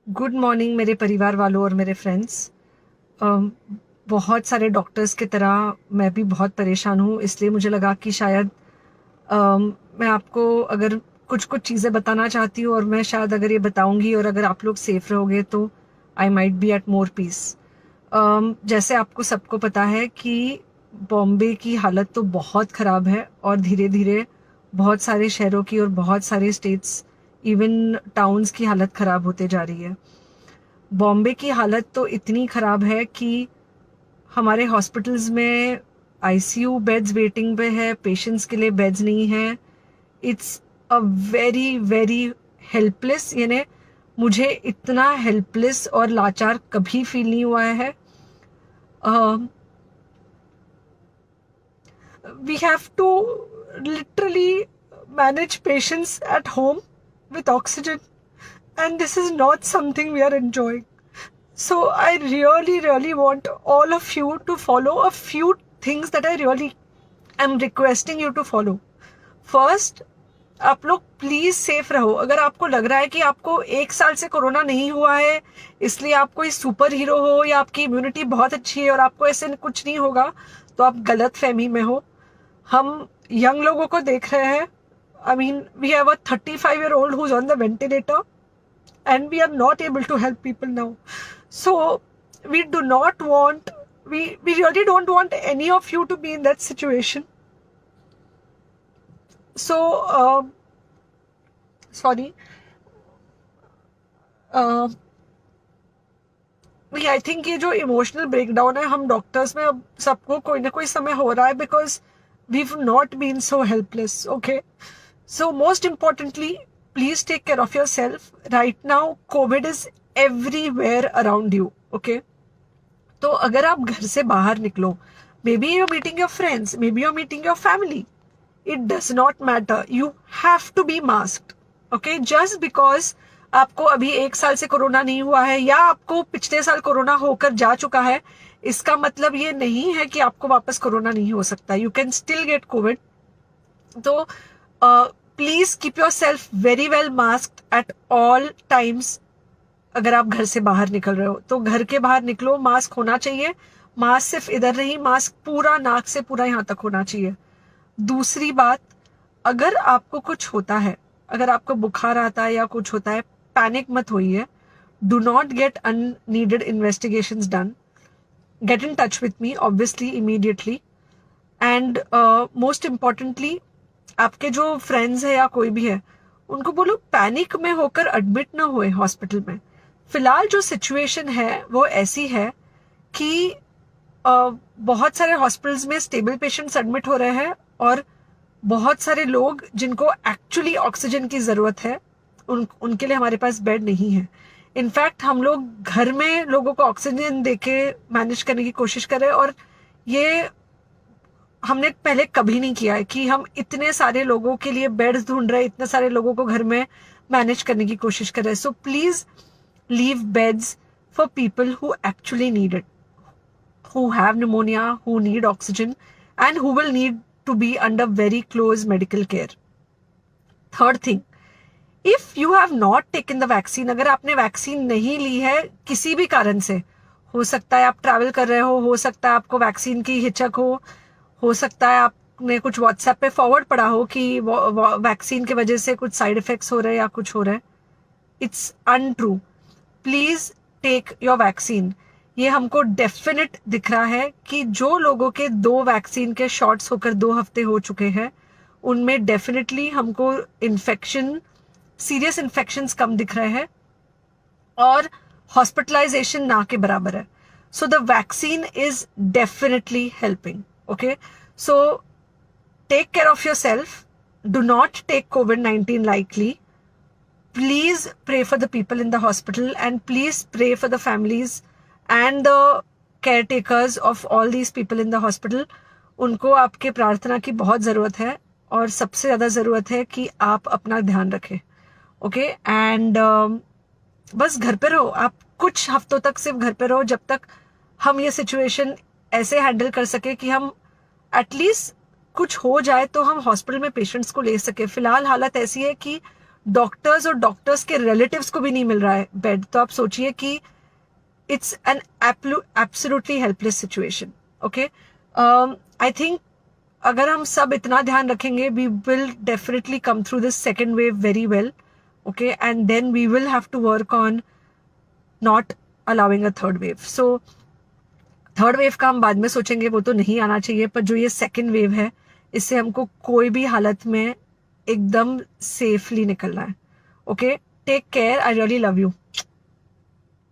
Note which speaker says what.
Speaker 1: Good morning मेरे परिवार वालों और मेरे फ्रेंड्स। बहुत सारे डॉक्टर्स की तरह मैं भी बहुत परेशान हूँ, इसलिए मुझे लगा कि शायद मैं आपको अगर कुछ कुछ चीज़ें बताना चाहती हूँ और मैं शायद अगर ये बताऊँगी और अगर आप लोग सेफ रहोगे तो I might be at more peace. जैसे आपको सबको पता है कि बॉम्बे की हालत तो बहुत ख़राब है और धीरे धीरे बहुत सारे शहरों की और बहुत सारे स्टेट्स, इवन टाउन्स की हालत ख़राब होते जा रही है। बॉम्बे की हालत तो इतनी ख़राब है कि हमारे हॉस्पिटल्स में आईसीयू बेड्स वेटिंग पे है, पेशेंट्स के लिए बेड्स नहीं है। It's a very very helpless, यानी मुझे इतना हेल्पलेस और लाचार कभी फील नहीं हुआ है। We have to literally manage patients at home with oxygen, and this is not something we are enjoying. So I really, really want all of you to follow a few things that I really am requesting you to follow. First, आप लोग please safe रहो। अगर आपको लग रहा है कि आपको 1 साल से कोरोना नहीं हुआ है इसलिए आप कोई सुपर हीरो हो या आपकी इम्यूनिटी बहुत अच्छी है और आपको ऐसे कुछ नहीं होगा, तो आप गलत फहमी में हो। हम यंग लोगों को देख रहे हैं। I mean we have a 35-year-old who's on the ventilator and we are not able to help people now. So we do not want, we really don't want any of you to be in that situation. So sorry, I think ये जो emotional breakdown है हम doctors में अब सबको कोई ना कोई समय हो रहा है, because we not been so helpless. Okay, so most importantly please take care of yourself. Right now COVID is everywhere around you. Okay, तो अगर आप घर से बाहर निकलो, maybe you're meeting your friends, maybe you're meeting your family, it does not matter, you have to be masked. Okay, just because आपको अभी 1 साल से कोरोना नहीं हुआ है या आपको पिछले साल कोरोना होकर जा चुका है, इसका मतलब ये नहीं है कि आपको वापस कोरोना नहीं हो सकता। You can still get covid. तो please keep yourself very well masked at all times. अगर आप घर से बाहर निकल रहे हो तो घर के बाहर निकलो, मास्क होना चाहिए। मास्क सिर्फ इधर नहीं, मास्क पूरा नाक से पूरा यहाँ तक होना चाहिए। दूसरी बात, अगर आपको कुछ होता है, अगर आपको बुखार आता है या कुछ होता है, पैनिक मत होइए। Do not get unneeded investigations done. Get in touch with me obviously immediately. And most importantly, आपके जो फ्रेंड्स है या कोई भी है उनको बोलो पैनिक में होकर एडमिट ना हुए हॉस्पिटल में। फिलहाल जो सिचुएशन है वो ऐसी है कि बहुत सारे हॉस्पिटल्स में स्टेबल पेशेंट्स एडमिट हो रहे हैं और बहुत सारे लोग जिनको एक्चुअली ऑक्सीजन की ज़रूरत है उनके लिए हमारे पास बेड नहीं है। इनफैक्ट हम लोग घर में लोगों को ऑक्सीजन देके मैनेज करने की कोशिश कर रहे हैं, और ये हमने पहले कभी नहीं किया है कि हम इतने सारे लोगों के लिए बेड्स ढूंढ रहे हैं, इतने सारे लोगों को घर में मैनेज करने की कोशिश कर रहे हैं। So please leave beds for people who actually need it, who have pneumonia, who need oxygen, and who will need to be under very close medical care. Third thing, if you have not taken the vaccine, अगर आपने vaccine नहीं ली है किसी भी कारण से, हो सकता है आप ट्रैवल कर रहे हो सकता है आपको वैक्सीन की हिचक हो सकता है आपने कुछ व्हाट्सएप पे फॉरवर्ड पढ़ा हो कि वैक्सीन की वजह से कुछ साइड इफेक्ट्स हो रहे हैं या कुछ हो रहा है। It's untrue. Please take your vaccine. ये हमको डेफिनेट दिख रहा है कि जो लोगों के 2 वैक्सीन के शॉट्स होकर 2 हफ्ते हो चुके हैं उनमें डेफिनेटली हमको इन्फेक्शन, सीरियस इन्फेक्शंस कम दिख रहे हैं और हॉस्पिटलाइजेशन ना के बराबर है। So the vaccine is definitely helping. Okay, so take care of yourself, do not take COVID-19 lightly. Please pray for the people in the hospital and please pray for the families and the caretakers of all these people in the hospital. उनको आपके प्रार्थना की बहुत ज़रूरत है और सबसे ज़्यादा ज़रूरत है कि आप अपना ध्यान रखें। ओके, एंड बस घर पे रहो। आप कुछ हफ्तों तक सिर्फ घर पे रहो जब तक हम ये सिचुएशन ऐसे हैंडल कर सके कि हम एटलीस्ट कुछ हो जाए तो हम हॉस्पिटल में पेशेंट्स को ले सके। फिलहाल हालत ऐसी है कि डॉक्टर्स और डॉक्टर्स के रिलेटिव्स को भी नहीं मिल रहा है बेड, तो आप सोचिए कि it's an absolutely helpless situation. Okay, I think अगर हम सब इतना ध्यान रखेंगे, we will definitely come through this second wave very well. Okay, and then we will have to work on not allowing a third wave. So third wave का हम बाद में सोचेंगे, वो तो नहीं आना चाहिए, पर जो ये सेकेंड वेव है, इससे हमको कोई भी हालत में एकदम सेफली निकलना है. Okay, take care, I really love you.